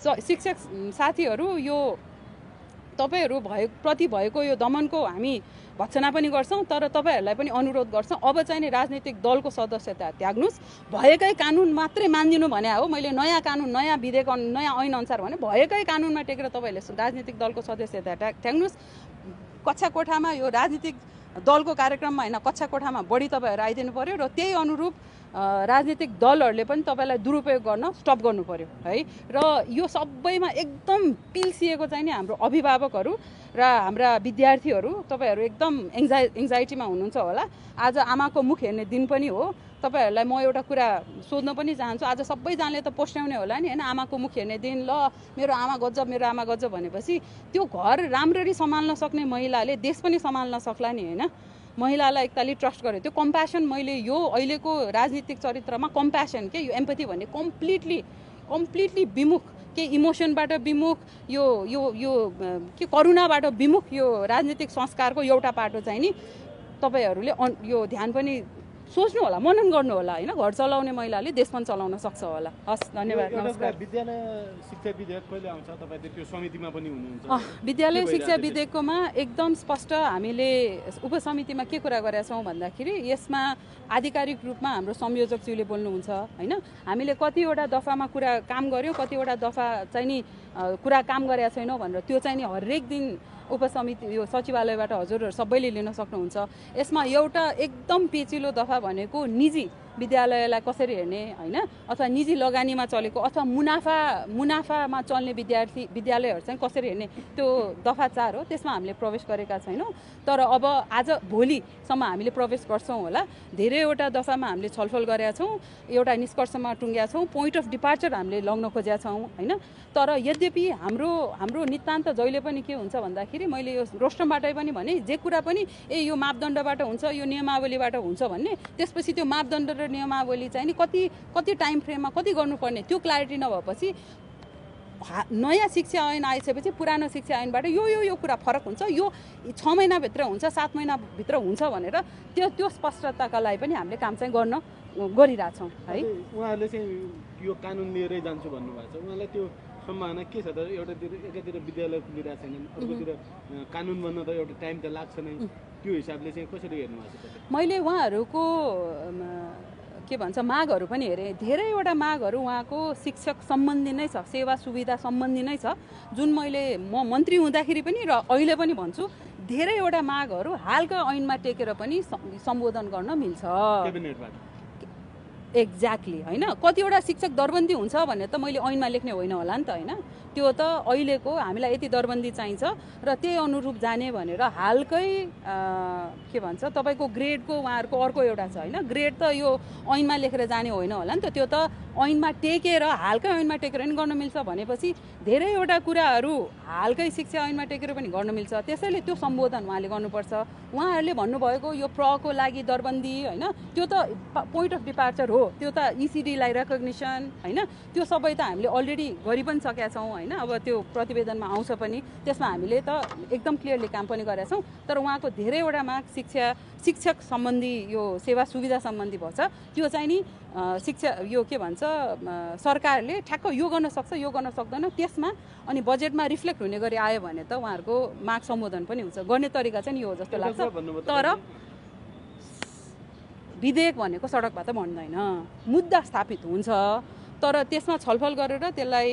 शिक्षक साथीहरू यो तपाईहरु प्रति भएको यो दमनको हामी भत्सना पनि गर्छौं तर तपाईहरुलाई पनि अनुरोध गर्छौं अब चाहिँ नि राजनीतिक दलको सदस्यता त्याग्नुस् भएकै कानुन मात्रै मान्दिनु भने हो मैले नयाँ कानुन नयाँ विधेयक नयाँ ऐन अनुसार भने भएकै कानुनमा टेकेर तपाईहरुले राजनीतिक दलको सदस्यता त्याग्नुस् कक्षा कोठामा यो राजनीतिक दलको कार्यक्रममा हैन कक्षा कोठामा बढी तपाईहरु आइदिनु पर्यो र त्यही अनुरूप राजनीतिक दलहरुले पनि तपाईलाई दुरुपयोग गर्न स्टप गर्नु पर्यो है र यो सबैमा एकदम पिल्सिएको चाहिँ नि हाम्रो अभिभावकहरू र हाम्रा विद्यार्थीहरू तपाईहरु एकदम एंजाइटीमा हुनुहुन्छ होला आज आमाको मुख हेर्ने दिन पनि हो तपाईहरुलाई म एउटा कुरा सोध्न पनि चाहन्छु आज सबैजनाले त पोस्ट्याउने होला नि हैन आमाको मुख हेर्ने दिन ल मेरो आमा गजब भनेपछि त्यो घर राम्ररी सम्हाल्न सक्ने महिलाले देश पनि सम्हाल्न सक्ला नि हैन महिलालाई एकताली ट्रस्ट गर्यो त्यो कम्प्यासन मैले यो अहिलेको राजनीतिक चरित्रमा कम्प्यासन के यो एम्पथी भन्ने कम्प्लिटली विमुख के इमोसनबाट विमुख यो यो यो के करुणाबाट विमुख यो राजनीतिक संस्कारको एउटा पाटो चाहिँ नि तपाईहरुले यो ध्यान पनि सोच्नु होला मनन गर्नु होला हैन घर चलाउने महिलाले देश पनि चलाउन सक्छ होला हस् धन्यवाद नमस्कार विद्यालय शिक्षा विधेयक कहिले आउँछ तपाईले त्यो समितिमा पनि हुनुहुन्छ विद्यालय शिक्षा विधेयकमा एकदम स्पष्ट हामीले उपसमितिमा के कुरा गरेका छौं भन्दाखेरि यसमा आधिकारिक रूपमा हाम्रो संयोजकज्यूले बोल्नुहुन्छ हैन हामीले कतिवटा दफामा कुरा काम गर्यौं कतिवटा दफा चाहिँ नि कुरा काम गरेका छैनौं भनेर त्यो चाहिँ नि हरेक दिन उपसमिति यो सचिवालयबाट हजुरहरु सबैले लिन सक्नुहुन्छ यसमा एउटा एकदम पेचिलो दफा भनेको निजी विद्यालयलाई कसरी हेर्ने हैन अथवा निजी लगानीमा चलेको अथवा मुनाफामा चल्ने विद्यालयहरु चाहिँ कसरी हेर्ने त्यो दफा 4 हो त्यसमा हामीले प्रवेश गरेका छैनौं तर अब आज भोलिसम्म हामीले प्रवेश गर्छौं होला धेरैवटा दफामा हामीले छलफल गरेका छौं एउटा निष्कर्षमा टुंग्या छौं पोइन्ट अफ डिपार्चर हामीले लग्न खोजेका छौं हैन तर यद्यपि हाम्रो नितान्त जहिले पनि के हुन्छ भन्दाखेरि मैले यो रोस्टमबाटै पनि भने जे कुरा पनि यो मापदण्डबाट हुन्छ यो नियमावलीबाट हुन्छ भन्ने त्यसपछि त्यो मापदण्ड र नियमावली चाहिँ नि कति टाइम फ्रेममा कति गर्नुपर्ने त्यो क्ल्यारिटी नभएपछि नयाँ शिक्षा ऐन आइसकेपछि पुरानो शिक्षा ऐनबाट यो कुरा फरक हुन्छ यो 6 महिना भित्र हुन्छ 7 महिना भित्र हुन्छ भनेर त्यो स्पष्टताका लागि पनि हामीले काम चाहिँ गरिरा छौं है उहाँहरूले चाहिँ यो कानुन लिएरै जान्छु भन्नु भएको छ उहाँलाई त्यो सम्भावना के छ त एकातिर विद्यालय खुलिरहेको छैन अर्कोतिर कानुन बन्न त एउटा टाइम त लाग्छ नै त्यो हिसाबले चाहिँ कसरी हेर्नु भएको छ मैले उहाँहरूको के भन्छ मागहरू पनि हेरे धेरैवटा मागहरू उहाँको शिक्षक सम्बन्धी नै छ सेवा सुविधा सम्बन्धी नै छ जुन म मन्त्री हुँदाखेरि पनि र अहिले पनि भन्छु धेरैवटा मागहरू हालका ऐनमा टेकेर पनि सम्बोधन गर्न मिल्छ क्याबिनेटबाट एक्ज्याक्टली हैन कतिवटा शिक्षक दरबन्दी हुन्छ भन्ने त मैले ऐनमा लेख्ने होइन होला नि त हैन त्यो त अहिलेको हामीलाई यति दरबन्दी चाहिन्छ र त्यही अनुरूप जाने भनेर हालकै के भन्छ तपाईको ग्रेडको उहाँहरुको अर्को एउटा छ हैन ग्रेड त यो ऐनमा लेखेर जाने होइन होला नि त त्यो त ऐनमा टेकेर हालकै ऐनमा टेकेर पनि गर्न मिल्छ भनेपछि धेरैवटा कुराहरू हालकै शिक्षा ऐनमा टेकेर पनि गर्न मिल्छ त्यसैले त्यो सम्बोधन उहाँले गर्नुपर्छ उहाँहरुले भन्नुभएको यो प्रको लागि दरबन्दी हैन त्यो त पोइन्ट अफ डिपार्चर हो त्यो त ईसीडी लाई रेकग्निसन हैन त्यो सबै त हामीले अलरेडी गरि पनि सकेका छौं हैन अब त्यो प्रतिवेदनमा आउँछ पनि त्यसमा हामीले त एकदम क्लियरली काम पनि गरेका छौं तर उहाँको धेरैवटा माग शिक्षक सम्बन्धी यो सेवा सुविधा सम्बन्धी भन्छ त्यो चाहिँ नि शिक्षा यो के भन्छ सरकारले ठ्याक्क यो गर्न सक्छ यो गर्न सक्दैन त्यसमा अनि बजेटमा रिफ्लेक्ट हुने गरी आयो भने त उहाँहरुको माग सम्बोधन पनि हुन्छ गर्ने तरिका चाहिँ यो हो जस्तो लाग्छ तर विधेयक भनेको सडकबाट बन्दैन मुद्दा स्थापित हुन्छ तर त्यसमा छलफल गरेर त्यसलाई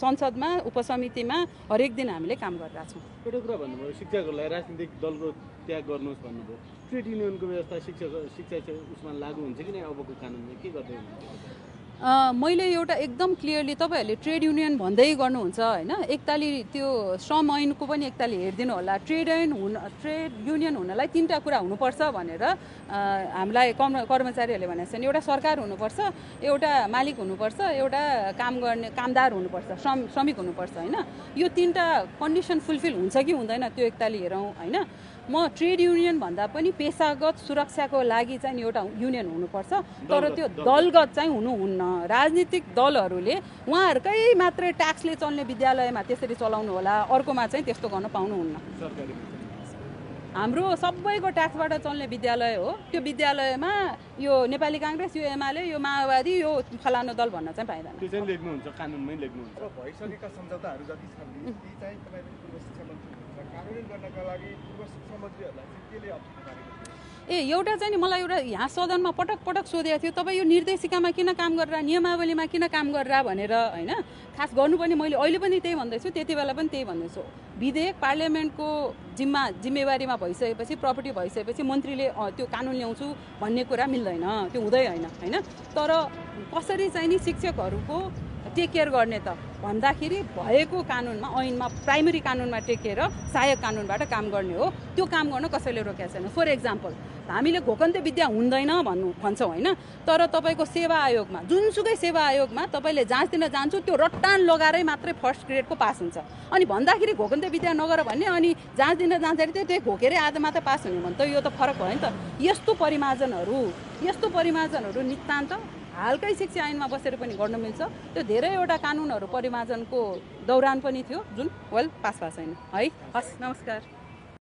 संसदमा उपसमितिमा हरेक दिन हामीले काम गरिरहेका छौं एउटा कुरा भन्नुभयो शिक्षकहरूलाई राजनीतिक दलको त्याग गर्नुहोस् भन्नुभयो ट्रेड युनियनको व्यवस्था शिक्षा उसमा लागू हुन्छ कि नै अबको कानुनमा के गर्दै हुनुहुन्छ मैले एउटा एकदम क्लियरली तपाईहरुले ट्रेड युनियन भन्दै गर्नुहुन्छ हैन एकताली त्यो श्रम ऐनको पनि एकताली हेर्दिनु होला ट्रेड युनियन हुनलाई तीनटा कुरा हुनुपर्छ भनेर हामीलाई कर्मचारीहरूले भनेको छन् एउटा सरकार हुनुपर्छ एउटा मालिक हुनुपर्छ एउटा काम गर्ने कामदार हुनुपर्छ श्रमिक हुनुपर्छ हैन यो तीनटा कन्डिसन फुलफिल हुन्छ कि हुँदैन त्यो एकताली हेरौं हैन म ट्रेड युनियन भन्दा पनि पेशागत सुरक्षाको लागि चाहिँ एउटा युनियन हुनुपर्छ तर त्यो दलगत चाहिँ हुनुहुन्न राजनीतिक दलहरूले उहाँहरुकै मात्रै ट्याक्सले चल्ने विद्यालयमा त्यसरी चलाउनु होला अर्कोमा चाहिँ त्यस्तो गर्न पाउनुहुन्न हाम्रो सबैको ट्याक्सबाट चल्ने विद्यालय हो। त्यो विद्यालयमा यो नेपाली काङ्ग्रेस, यो एमाले, यो माओवादी, यो फलानु दल भन्न चाहिँ पाइँदैन। त्यो चाहिँ लेख्नुहुन्छ, कानुनमै लेख्नुहुन्छ। र भइसकेका सम्झौताहरू जति छन् ती चाहिँ तपाईँले पूर्व शिक्षा मन्त्री कार्यान्वयन गर्नका लागि पूर्व शिक्षा मन्त्रीहरूलाई चाहिँ केले अप्ठ्यारो पारेको थियो? एउटा चाहिँ नि मलाई एउटा यहाँ सदनमा पटक पटक सोधेको थियो, तपाईँ यो निर्देशिकामा किन काम गरेर, नियमावलीमा किन काम गरेर भनेर, होइन। खास गर्नु पनि मैले अहिले पनि त्यही भन्दैछु, त्यति बेला पनि त्यही भन्दैछु। विधेयक पार्लियामेन्टको जिम्मेवारीमा भइसकेपछि, प्रपर्टी भइसकेपछि मन्त्रीले त्यो कानुन ल्याउँछु भन्ने कुरा मिल्दैन, त्यो हुँदै होइन। तर कसरी चाहिँ नि शिक्षकहरूको टेक केयर गर्ने त भन्दाखेरि भएको कानुनमा, ऐनमा, प्राइमेरी कानुनमा टेकेर सहायक कानुनबाट काम गर्ने हो। त्यो काम गर्न कसैले रोकेको छैन। फर एक्जाम्पल, हामीले घोकन्ते विद्या हुँदैन भन्छौँ, होइन। तर तपाईँको सेवा आयोगमा, जुनसुकै सेवा आयोगमा तपाईँले जाँच दिन जान्छु, त्यो रट्टान लगाएरै मात्रै फर्स्ट ग्रेडको पास हुन्छ। अनि भन्दाखेरि घोकन्ते विद्या नगर भन्ने, अनि जाँच दिन जाँदाखेरि त्यही घोकेरै आधा मात्रै पास हुने भने त यो त फरक भयो नि त। यस्तो परिमार्जनहरू नितान्त हालकै शिक्षा ऐनमा बसेर पनि गर्न मिल्छ। त्यो धेरैवटा कानुनहरू परिमार्जनको दौरान पनि थियो, जुन पास भएको छैन है। हस्, नमस्कार।